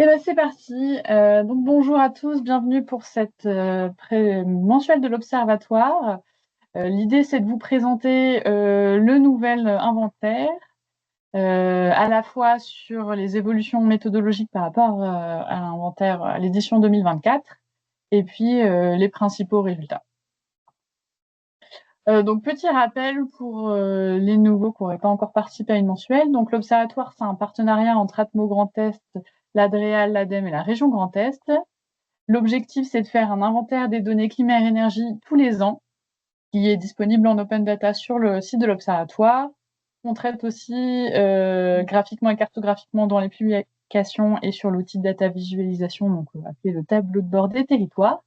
Eh ben, c'est parti. Donc bonjour à tous, bienvenue pour cette mensuelle de l'Observatoire. L'idée, c'est de vous présenter le nouvel inventaire, à la fois sur les évolutions méthodologiques par rapport à l'inventaire, à l'édition 2024, et puis les principaux résultats. Donc petit rappel pour les nouveaux qui n'auraient pas encore participé à une mensuelle. Donc l'Observatoire, c'est un partenariat entre Atmo Grand Est, l'Adréal, l'ADEME et la région Grand Est. L'objectif, c'est de faire un inventaire des données climat et énergie tous les ans, qui est disponible en open data sur le site de l'Observatoire. On traite aussi graphiquement et cartographiquement dans les publications et sur l'outil de data visualisation, donc appelé le tableau de bord des territoires.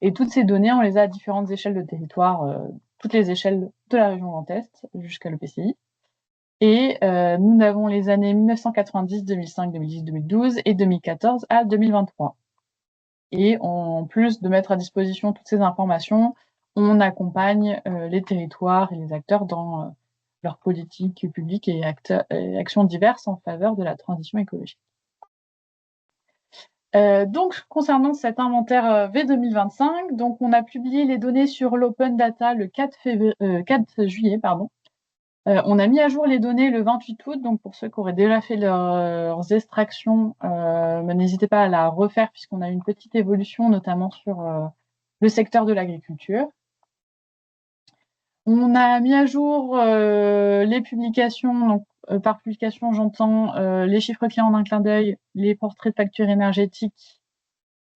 Et toutes ces données, on les a à différentes échelles de territoire, toutes les échelles de la région Grand Est jusqu'à l'EPCI. Et nous avons les années 1990, 2005, 2010, 2012 et 2014 à 2023. Et en plus de mettre à disposition toutes ces informations, on accompagne les territoires et les acteurs dans leurs politiques publiques et actions diverses en faveur de la transition écologique. Donc, concernant cet inventaire V 2025, donc on a publié les données sur l'Open Data le 4 juillet. On a mis à jour les données le 28 août, donc pour ceux qui auraient déjà fait leurs extractions, n'hésitez pas à la refaire puisqu'on a eu une petite évolution, notamment sur le secteur de l'agriculture. On a mis à jour les publications, donc par publication j'entends les chiffres clés en un clin d'œil, les portraits de factures énergétiques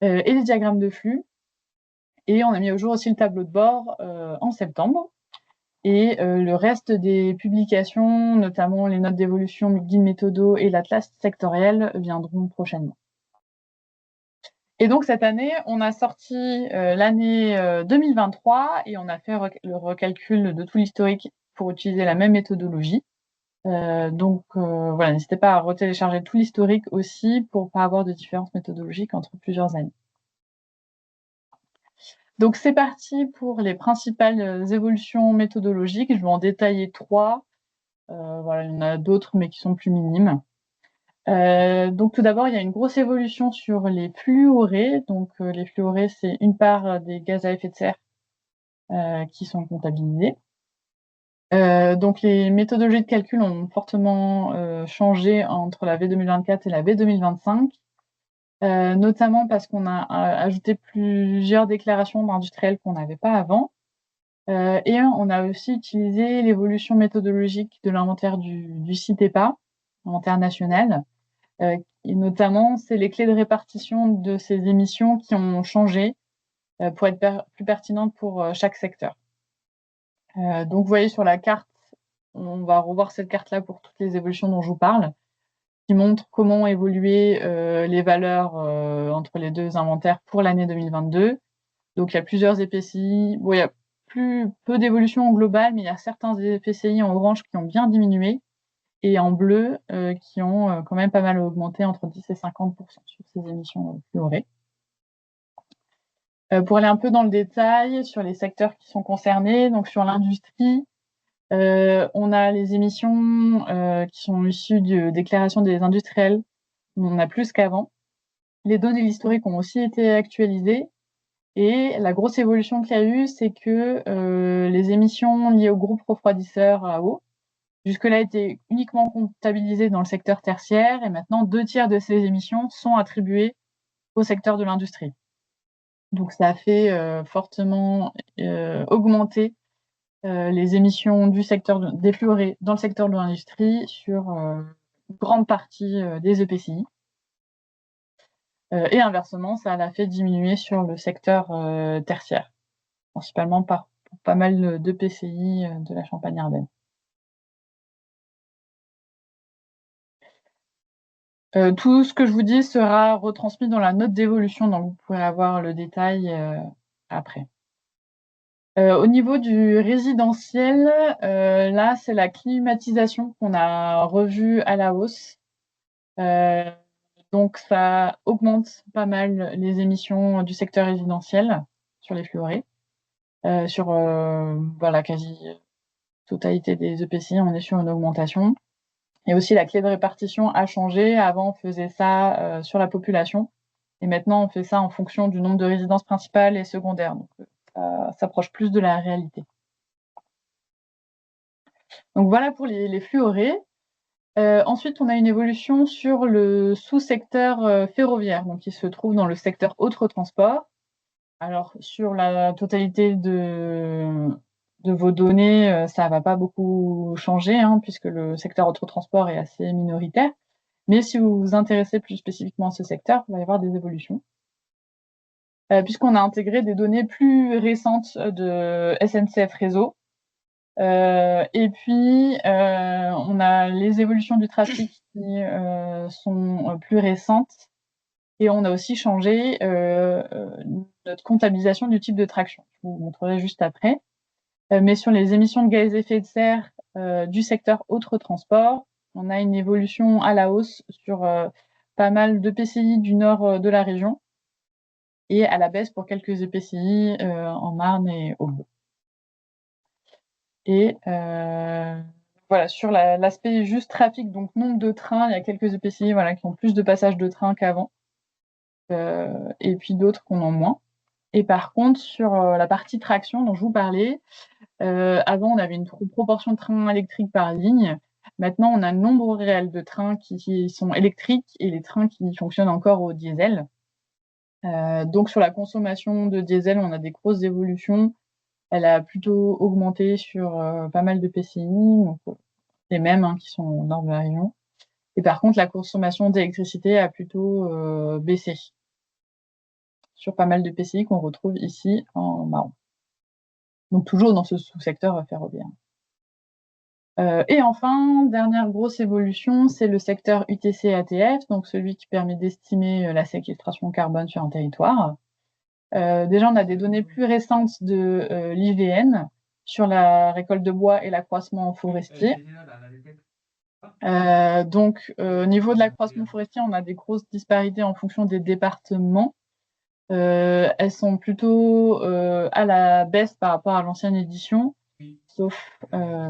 et les diagrammes de flux. Et on a mis au jour aussi le tableau de bord en septembre. Et le reste des publications, notamment les notes d'évolution, le guide méthodo et l'atlas sectoriel, viendront prochainement. Et donc cette année, on a sorti l'année 2023 et on a fait le recalcul de tout l'historique pour utiliser la même méthodologie. Donc voilà, n'hésitez pas à retélécharger tout l'historique aussi pour pas avoir de différence méthodologique entre plusieurs années. Donc c'est parti pour les principales évolutions méthodologiques. Je vais en détailler 3. Voilà, il y en a d'autres, mais qui sont plus minimes. Donc tout d'abord, il y a une grosse évolution sur les fluorés. Donc les fluorés, c'est une part des gaz à effet de serre qui sont comptabilisés. Donc les méthodologies de calcul ont fortement changé entre la V 2024 et la V 2025, notamment parce qu'on a ajouté plusieurs déclarations d'industriels qu'on n'avait pas avant. Et on a aussi utilisé l'évolution méthodologique de l'inventaire du CITEPA, inventaire national. Et notamment, c'est les clés de répartition de ces émissions qui ont changé pour être plus pertinentes pour chaque secteur. Donc, vous voyez sur la carte, on va revoir cette carte-là pour toutes les évolutions dont je vous parle, qui montre comment évoluer les valeurs entre les deux inventaires pour l'année 2022. Donc, il y a plusieurs EPCI. Bon, il y a peu d'évolution globale, mais il y a certains EPCI en orange qui ont bien diminué et en bleu qui ont quand même pas mal augmenté, entre 10 et 50% sur ces émissions fluorées. Pour aller un peu dans le détail sur les secteurs qui sont concernés, donc sur l'industrie, on a les émissions qui sont issues de déclaration des industriels, on en a plus qu'avant. Les données historiques ont aussi été actualisées. Et la grosse évolution qu'il y a eu, c'est que les émissions liées au groupe refroidisseur à eau, jusque-là étaient uniquement comptabilisées dans le secteur tertiaire, et maintenant 2/3 de ces émissions sont attribuées au secteur de l'industrie. Donc ça a fait fortement augmenter les émissions du secteur des fluorés dans le secteur de l'industrie sur une grande partie des EPCI. Et inversement, ça l'a fait diminuer sur le secteur tertiaire, principalement pour pas mal d'EPCI de la Champagne-Ardenne. Tout ce que je vous dis sera retransmis dans la note d'évolution, donc vous pourrez avoir le détail après. Au niveau du résidentiel, là, c'est la climatisation qu'on a revue à la hausse. Donc ça augmente pas mal les émissions du secteur résidentiel sur les fluorés. Sur la quasi totalité des EPCI, on est sur une augmentation. Et aussi, la clé de répartition a changé. Avant, on faisait ça sur la population. Et maintenant, on fait ça en fonction du nombre de résidences principales et secondaires. Donc, ça s'approche plus de la réalité. Donc, voilà pour les fluorés. Ensuite, on a une évolution sur le sous-secteur ferroviaire, donc qui se trouve dans le secteur autres transports. Alors, sur la totalité de vos données, ça va pas beaucoup changer, hein, puisque le secteur autres transports est assez minoritaire. Mais si vous vous intéressez plus spécifiquement à ce secteur, il va y avoir des évolutions. Puisqu'on a intégré des données plus récentes de SNCF Réseau. Et puis, on a les évolutions du trafic qui sont plus récentes. Et on a aussi changé notre comptabilisation du type de traction. Je vous montrerai juste après. Mais sur les émissions de gaz à effet de serre du secteur autres transports, on a une évolution à la hausse sur pas mal d'EPCI du nord de la région et à la baisse pour quelques EPCI en Marne et Aube. Et voilà, sur l'aspect juste trafic, donc nombre de trains, il y a quelques EPCI voilà, qui ont plus de passages de trains qu'avant, et puis d'autres qui en ont moins. Et par contre, sur la partie traction dont je vous parlais, avant, on avait une proportion de trains électriques par ligne. Maintenant, on a un nombre réel de trains qui sont électriques et les trains qui fonctionnent encore au diesel. Donc, sur la consommation de diesel, on a des grosses évolutions. Elle a plutôt augmenté sur pas mal de PCI, donc les mêmes hein, qui sont au nord de la région. Et par contre, la consommation d'électricité a plutôt baissé sur pas mal de PCI qu'on retrouve ici en marron. Donc toujours dans ce sous-secteur ferroviaire. Et enfin, dernière grosse évolution, c'est le secteur UTC-ATF, donc celui qui permet d'estimer la séquestration carbone sur un territoire. Déjà, on a des données plus récentes de l'IVN sur la récolte de bois et l'accroissement forestier. Donc, au niveau de l'accroissement forestier, on a des grosses disparités en fonction des départements. Elles sont plutôt à la baisse par rapport à l'ancienne édition, sauf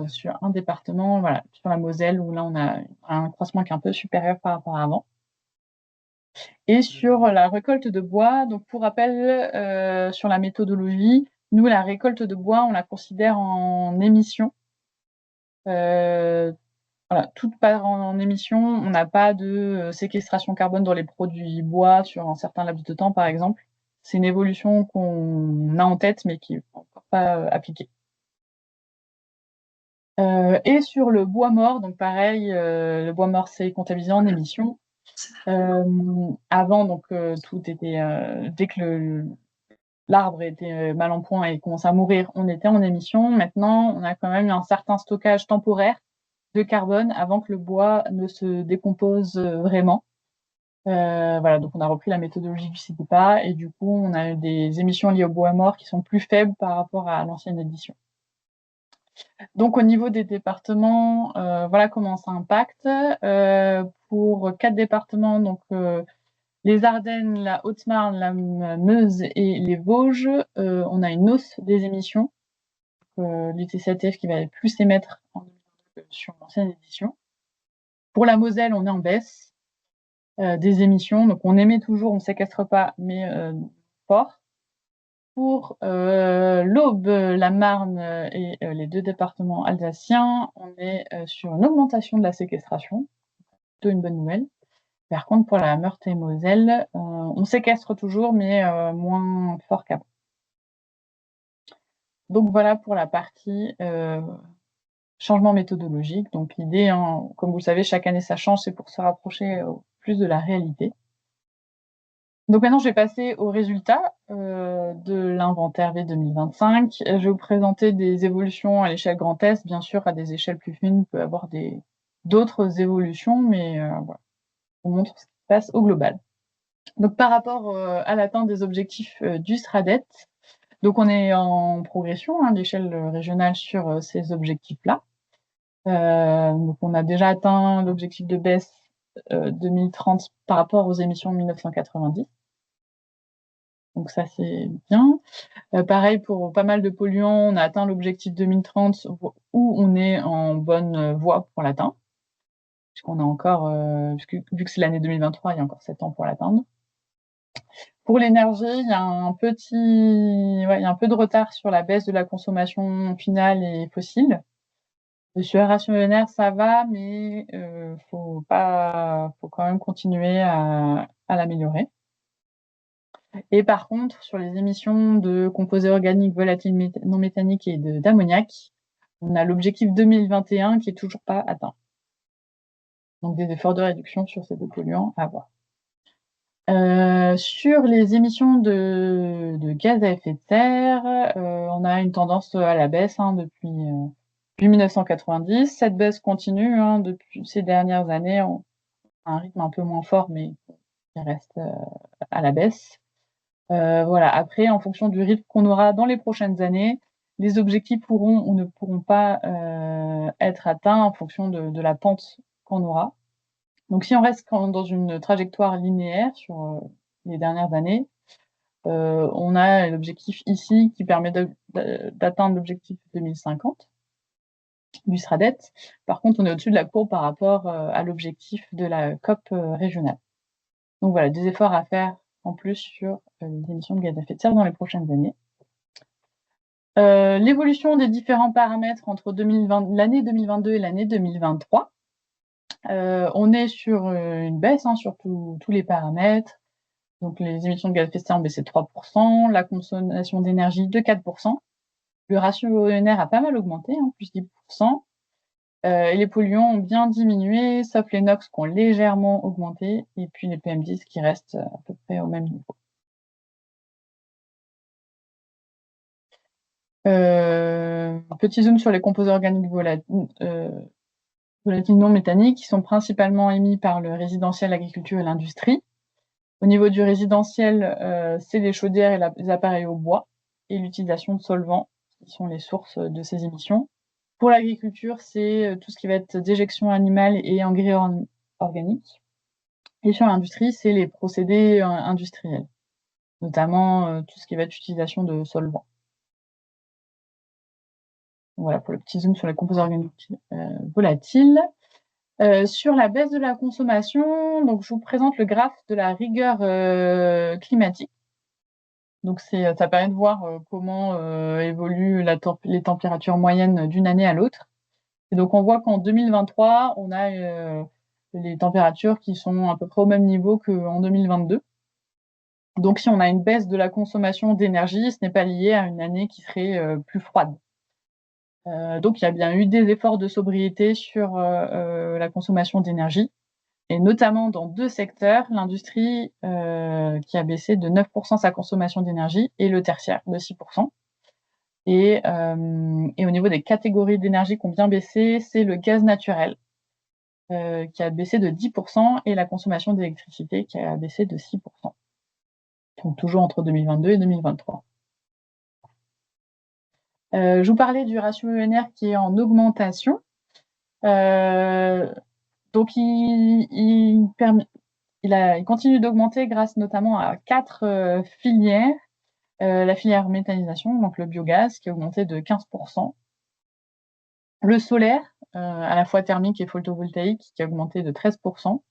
sur un département, voilà, sur la Moselle, où là, on a un accroissement qui est un peu supérieur par rapport à avant. Et sur la récolte de bois, donc pour rappel, sur la méthodologie, nous, la récolte de bois, on la considère en émission. Voilà, toute part en émission, on n'a pas de séquestration carbone dans les produits bois sur un certain laps de temps, par exemple. C'est une évolution qu'on a en tête, mais qui n'est encore pas appliquée. Et sur le bois mort, donc pareil, le bois mort, c'est comptabilisé en émission. Avant, donc, tout était, dès que l'arbre était mal en point et commençait à mourir, on était en émission. Maintenant, on a quand même un certain stockage temporaire de carbone avant que le bois ne se décompose vraiment. Voilà, donc on a repris la méthodologie du CITEPA et du coup, on a des émissions liées au bois mort qui sont plus faibles par rapport à l'ancienne édition. Donc au niveau des départements, voilà comment ça impacte. Pour 4 départements, donc les Ardennes, la Haute-Marne, la Meuse et les Vosges, on a une hausse des émissions. L'UTCATF qui va plus émettre sur l'ancienne édition. Pour la Moselle, on est en baisse des émissions, donc on émet toujours, on ne séquestre pas, mais fort. Pour l'Aube, la Marne et les 2 départements alsaciens, on est sur une augmentation de la séquestration, plutôt une bonne nouvelle. Par contre, pour la Meurthe et Moselle, on séquestre toujours, mais moins fort qu'avant. Donc voilà pour la partie changement méthodologique. Donc l'idée, hein, comme vous le savez, chaque année ça change, c'est pour se rapprocher plus de la réalité. Donc maintenant, je vais passer aux résultats de l'inventaire V 2025. Je vais vous présenter des évolutions à l'échelle Grand Est. Bien sûr, à des échelles plus fines, il peut y avoir d'autres évolutions, mais voilà, je vous montre ce qui se passe au global. Donc par rapport à l'atteinte des objectifs du SRADET, donc on est en progression à l'échelle régionale sur ces objectifs-là. Donc on a déjà atteint l'objectif de baisse 2030 par rapport aux émissions de 1990. Donc ça, c'est bien. Pareil pour pas mal de polluants, on a atteint l'objectif 2030 où on est en bonne voie pour l'atteindre. puisqu'on a encore, vu que c'est l'année 2023, il y a encore 7 ans pour l'atteindre. Pour l'énergie, il y a un peu de retard sur la baisse de la consommation finale et fossile. Sur la ration ENR, ça va, mais faut quand même continuer à l'améliorer. Et par contre, sur les émissions de composés organiques volatiles non méthaniques et d'ammoniac, on a l'objectif 2021 qui est toujours pas atteint. Donc des efforts de réduction sur ces deux polluants à voir. Sur les émissions de gaz à effet de serre, on a une tendance à la baisse depuis 1990. Cette baisse continue depuis ces dernières années, à un rythme un peu moins fort, mais qui reste à la baisse. Voilà. Après, en fonction du rythme qu'on aura dans les prochaines années, les objectifs pourront ou ne pourront pas être atteints en fonction de la pente qu'on aura. Donc si on reste dans une trajectoire linéaire sur les dernières années, on a l'objectif ici qui permet d'atteindre l'objectif 2050 du SRADET. Par contre, on est au-dessus de la courbe par rapport à l'objectif de la COP régionale. Donc voilà, des efforts à faire en plus sur les émissions de gaz à effet de serre dans les prochaines années. L'évolution des différents paramètres entre l'année 2022 et l'année 2023. On est sur une baisse sur tous les paramètres. Donc les émissions de gaz à effet de serre ont baissé de 3%, la consommation d'énergie de 4%. Le ratio ENR a pas mal augmenté, plus 10%. Et les polluants ont bien diminué, sauf les NOx qui ont légèrement augmenté, et puis les PM10 qui restent à peu près au même niveau. Petit zoom sur les composés organiques volatiles non méthaniques qui sont principalement émis par le résidentiel, l'agriculture et l'industrie. Au niveau du résidentiel, c'est les chaudières et les appareils au bois et l'utilisation de solvants qui sont les sources de ces émissions. Pour l'agriculture, c'est tout ce qui va être déjection animale et engrais organiques. Et sur l'industrie, c'est les procédés industriels, notamment tout ce qui va être utilisation de solvants. Voilà pour le petit zoom sur les composés organiques volatiles. Sur la baisse de la consommation, donc je vous présente le graphe de la rigueur climatique. Donc ça permet de voir comment évoluent les températures moyennes d'une année à l'autre. Et donc on voit qu'en 2023, on a les températures qui sont à peu près au même niveau qu'en 2022. Donc si on a une baisse de la consommation d'énergie, ce n'est pas lié à une année qui serait plus froide. Donc il y a bien eu des efforts de sobriété sur la consommation d'énergie, et notamment dans deux secteurs, l'industrie qui a baissé de 9% sa consommation d'énergie et le tertiaire de 6%. Et au niveau des catégories d'énergie qui ont bien baissé, c'est le gaz naturel qui a baissé de 10% et la consommation d'électricité qui a baissé de 6%. Donc toujours entre 2022 et 2023. Je vous parlais du ratio ENR qui est en augmentation. Donc il continue d'augmenter grâce notamment à 4 filières. La filière méthanisation, donc le biogaz, qui a augmenté de 15%. Le solaire, à la fois thermique et photovoltaïque, qui a augmenté de 13%.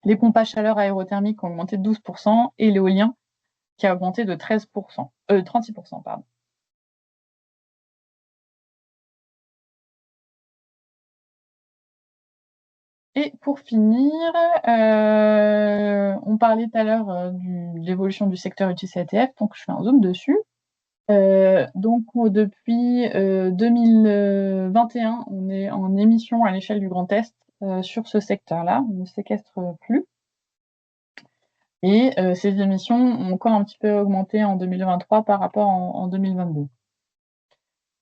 Les pompes à chaleur aérothermiques ont augmenté de 12%, et l'éolien, qui a augmenté de 36%, pardon. Et pour finir, on parlait tout à l'heure de l'évolution du secteur UTCATF, donc je fais un zoom dessus. Donc depuis 2021, on est en émission à l'échelle du Grand Est sur ce secteur-là, on ne séquestre plus. Et ces émissions ont encore un petit peu augmenté en 2023 par rapport en 2022.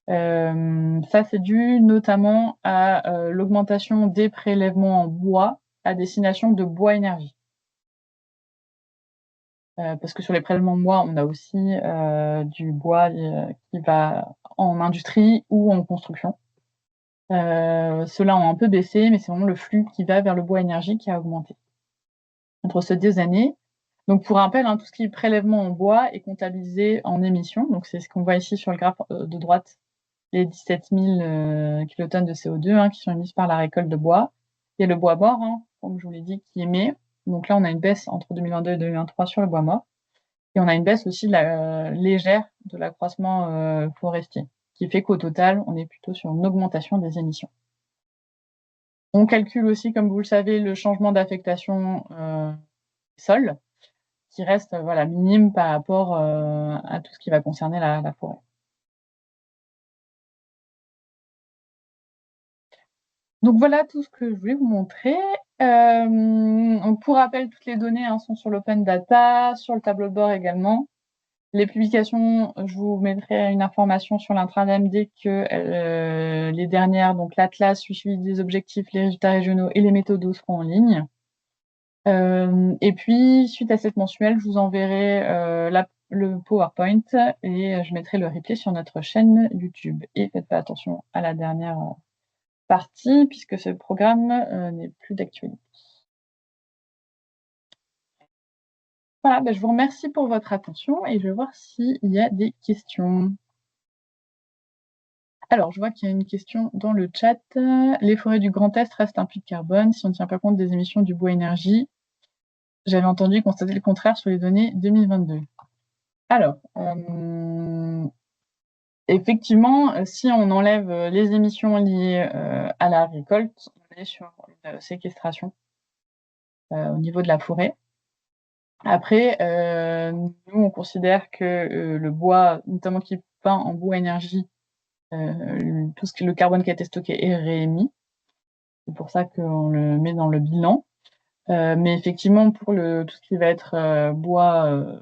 Ça, c'est dû notamment à l'augmentation des prélèvements en bois à destination de Bois Énergie. Parce que sur les prélèvements de bois, on a aussi du bois qui va en industrie ou en construction. Ceux-là ont un peu baissé, mais c'est vraiment le flux qui va vers le Bois Énergie qui a augmenté entre ces 2 années. Donc pour rappel, tout ce qui est prélèvement en bois est comptabilisé en émissions. Donc c'est ce qu'on voit ici sur le graphe de droite, les 17 000 kilotonnes de CO2 qui sont émises par la récolte de bois. Il y a le bois mort, hein, comme je vous l'ai dit, qui émet. Donc là, on a une baisse entre 2022 et 2023 sur le bois mort. Et on a une baisse aussi légère de l'accroissement forestier, qui fait qu'au total, on est plutôt sur une augmentation des émissions. On calcule aussi, comme vous le savez, le changement d'affectation des sols, qui reste minime par rapport à tout ce qui va concerner la forêt. Donc voilà tout ce que je voulais vous montrer. Pour rappel, toutes les données sont sur l'open data, sur le tableau de bord également. Les publications, je vous mettrai une information sur l'intranet dès que les dernières, donc l'atlas, le suivi des objectifs, les résultats régionaux et les méthodos seront en ligne. Et puis, suite à cette mensuelle, je vous enverrai le PowerPoint et je mettrai le replay sur notre chaîne YouTube. Et faites pas attention à la dernière partie, puisque ce programme n'est plus d'actualité. Voilà, je vous remercie pour votre attention et je vais voir s'il y a des questions. Alors, je vois qu'il y a une question dans le chat. Les forêts du Grand Est restent un puits de carbone si on ne tient pas compte des émissions du bois énergie. J'avais entendu constater le contraire sur les données 2022. Alors, effectivement, si on enlève les émissions liées à la récolte, on est sur une séquestration au niveau de la forêt. Après, nous, on considère que le bois, notamment qui est peint en bois énergie, tout ce qui est le carbone qui a été stocké est réémis. C'est pour ça qu'on le met dans le bilan. Mais effectivement, pour tout ce qui va être bois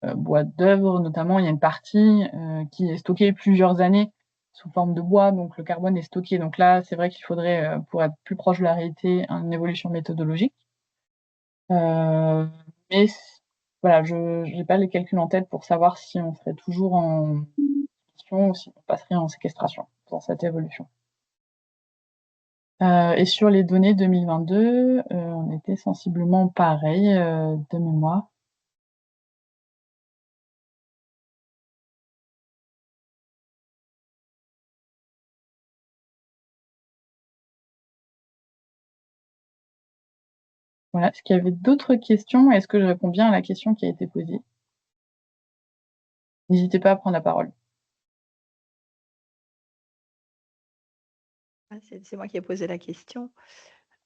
d'œuvre notamment, il y a une partie qui est stockée plusieurs années sous forme de bois, donc le carbone est stocké. Donc là, c'est vrai qu'il faudrait, pour être plus proche de la réalité, une évolution méthodologique. Mais voilà, je n'ai pas les calculs en tête pour savoir si on serait toujours en séquestration ou si on passerait en séquestration dans cette évolution. Et sur les données 2022, on était sensiblement pareil de mémoire. Voilà. Est-ce qu'il y avait d'autres questions? Est-ce que je réponds bien à la question qui a été posée? N'hésitez pas à prendre la parole. Ah, c'est moi qui ai posé la question,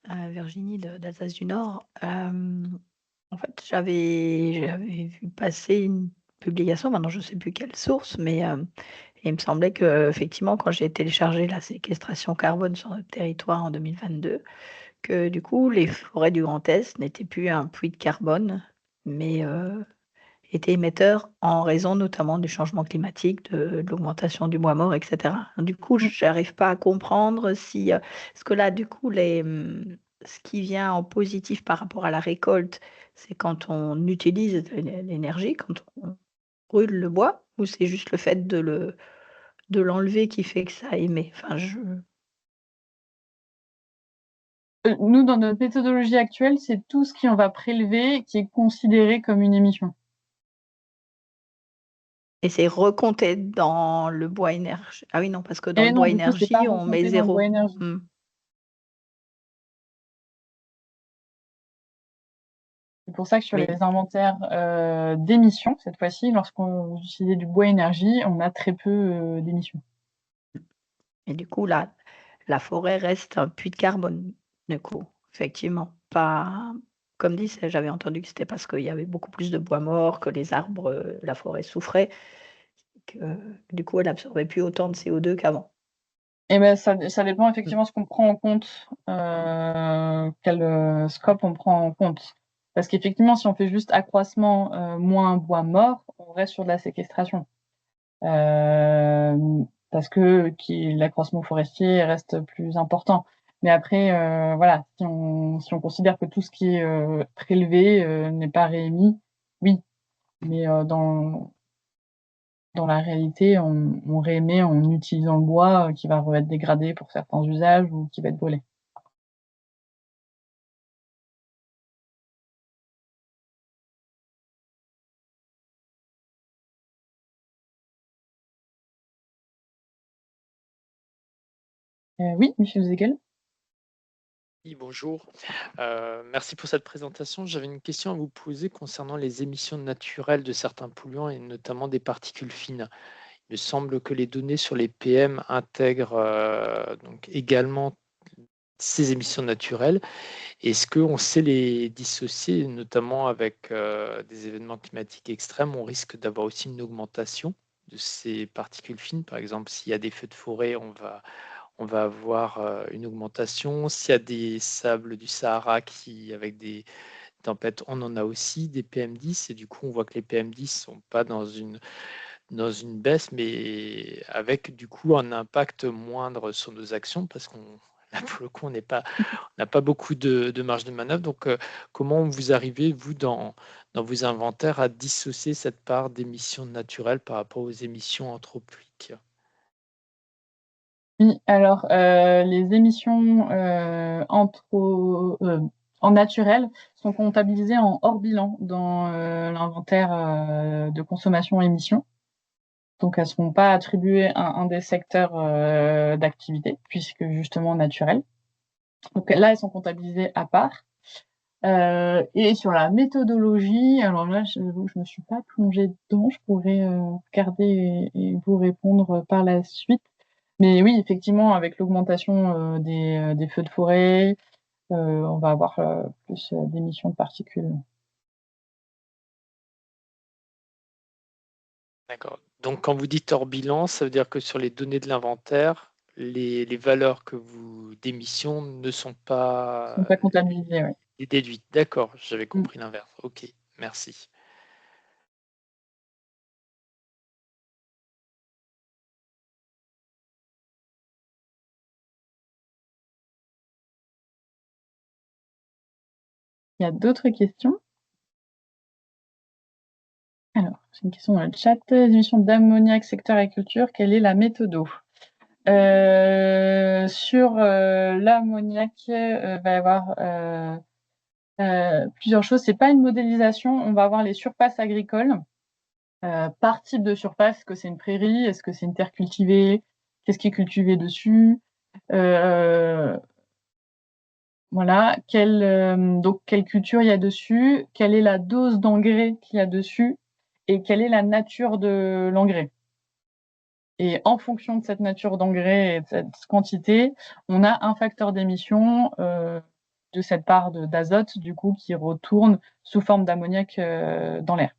Virginie d'Alsace du Nord. En fait, j'avais vu passer une publication, maintenant je ne sais plus quelle source, mais il me semblait qu'effectivement, quand j'ai téléchargé la séquestration carbone sur notre territoire en 2022, que du coup, les forêts du Grand Est n'étaient plus un puits de carbone, mais était émetteur en raison notamment du changement climatique, de l'augmentation du bois mort et cetera. Du coup, Mmh. j'arrive pas à comprendre si, parce que là, du coup, ce qui vient en positif par rapport à la récolte, c'est quand on utilise de l'énergie, quand on brûle le bois, ou c'est juste le fait de l'enlever qui fait que ça émet? Enfin, Nous, dans notre méthodologie actuelle, c'est tout ce qu'on va prélever qui est considéré comme une émission. et c'est recompté dans le bois énergie. Ah oui, non, parce que dans le Et non, bois du coup, c'est pas énergie, on met recompté dans le bois 0. énergie. Mmh. C'est pour ça que sur les Mais inventaires d'émissions, cette fois-ci, lorsqu'on utilisait du bois énergie, on a très peu d'émissions. Et du coup, la forêt reste un puits de carbone, du coup, effectivement. Pas comme dit, j'avais entendu que c'était parce qu'il y avait beaucoup plus de bois mort, que les arbres, la forêt souffrait, que du coup, elle absorbait plus autant de CO2 qu'avant. Et ben, ça dépend Mmh. effectivement ce qu'on prend en compte, quel scope on prend en compte. Parce qu'effectivement, si on fait juste accroissement moins bois mort, on reste sur de la séquestration. Parce que l'accroissement forestier reste plus important. Mais après, voilà, si on considère que tout ce qui est prélevé n'est pas réémis, oui. Mais dans la réalité, on réémet en utilisant le bois qui va être dégradé pour certains usages ou qui va être brûlé. Oui, Michel Zegel? Oui, bonjour. Merci pour cette présentation. J'avais une question à vous poser concernant les émissions naturelles de certains polluants et notamment des particules fines. Il me semble que les données sur les PM intègrent donc également ces émissions naturelles. Est-ce qu'on sait les dissocier, notamment avec des événements climatiques extrêmes? On risque d'avoir aussi une augmentation de ces particules fines. Par exemple, s'il y a des feux de forêt, on va avoir une augmentation. S'il y a des sables du Sahara qui, avec des tempêtes, on en a aussi des PM10. Et du coup, on voit que les PM10 ne sont pas dans une baisse, mais avec du coup un impact moindre sur nos actions parce qu'on là, pour le coup, on n'a pas beaucoup de marge de manœuvre. Donc, comment vous arrivez, vous, dans vos inventaires, à dissocier cette part d'émissions naturelles par rapport aux émissions anthropiques? Oui, alors, les émissions, en naturel sont comptabilisées en hors bilan dans, l'inventaire, de consommation émissions. Donc elles seront pas attribuées à un des secteurs, d'activité puisque justement naturelles. Donc là, elles sont comptabilisées à part. Et sur la méthodologie, alors là, j'avoue que je me suis pas plongée dedans. Je pourrais, regarder et vous répondre par la suite. Mais oui, effectivement, avec l'augmentation, des feux de forêt, on va avoir, plus, d'émissions de particules. D'accord. Donc, quand vous dites hors bilan, ça veut dire que sur les données de l'inventaire, les valeurs que vous d'émissions ne sont Qui sont pas pas comptabilisées, ouais. déduites. D'accord, j'avais Mmh. compris l'inverse. Ok, merci. Il y a d'autres questions? Alors, j'ai une question dans le chat. Les émissions d'ammoniac secteur agriculture, quelle est la méthodo? Sur, l'ammoniac, va y avoir, plusieurs choses. C'est pas une modélisation, on va avoir les surfaces agricoles, par type de surface. Est-ce que c'est une prairie? Est-ce que c'est une terre cultivée? Qu'est-ce qui est cultivé dessus? Heu, voilà. Donc quelle culture il y a dessus? Quelle est la dose d'engrais qu'il y a dessus? Et quelle est la nature de l'engrais? Et en fonction de cette nature d'engrais et de cette quantité, on a un facteur d'émission, de cette part d'azote du coup qui retourne sous forme d'ammoniac, dans l'air.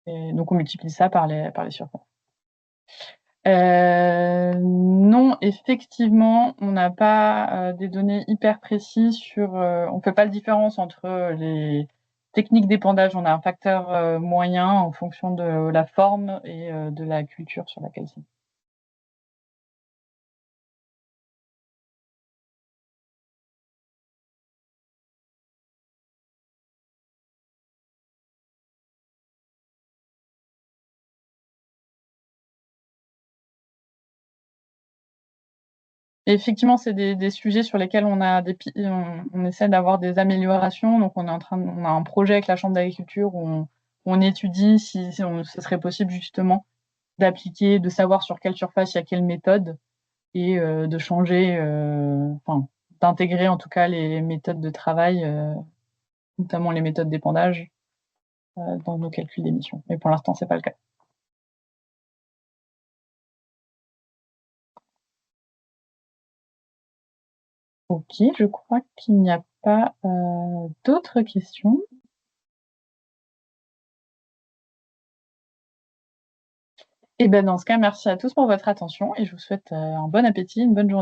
Et donc on multiplie ça par les surfaces. Non, effectivement, on n'a pas, des données hyper précises sur, on fait pas la différence entre, les techniques d'épandage. On a un facteur, moyen en fonction de la forme et de la culture sur laquelle c'est. Et effectivement, c'est des sujets sur lesquels on essaie d'avoir des améliorations. Donc on a un projet avec la chambre d'agriculture où on étudie si ce serait possible justement d'appliquer, de savoir sur quelle surface il y a quelle méthode et de changer, enfin d'intégrer en tout cas les méthodes de travail, notamment les méthodes d'épandage, dans nos calculs d'émissions. Mais pour l'instant, c'est pas le cas. OK, je crois qu'il n'y a pas, d'autres questions. Et ben, dans ce cas, merci à tous pour votre attention et je vous souhaite, un bon appétit, une bonne journée.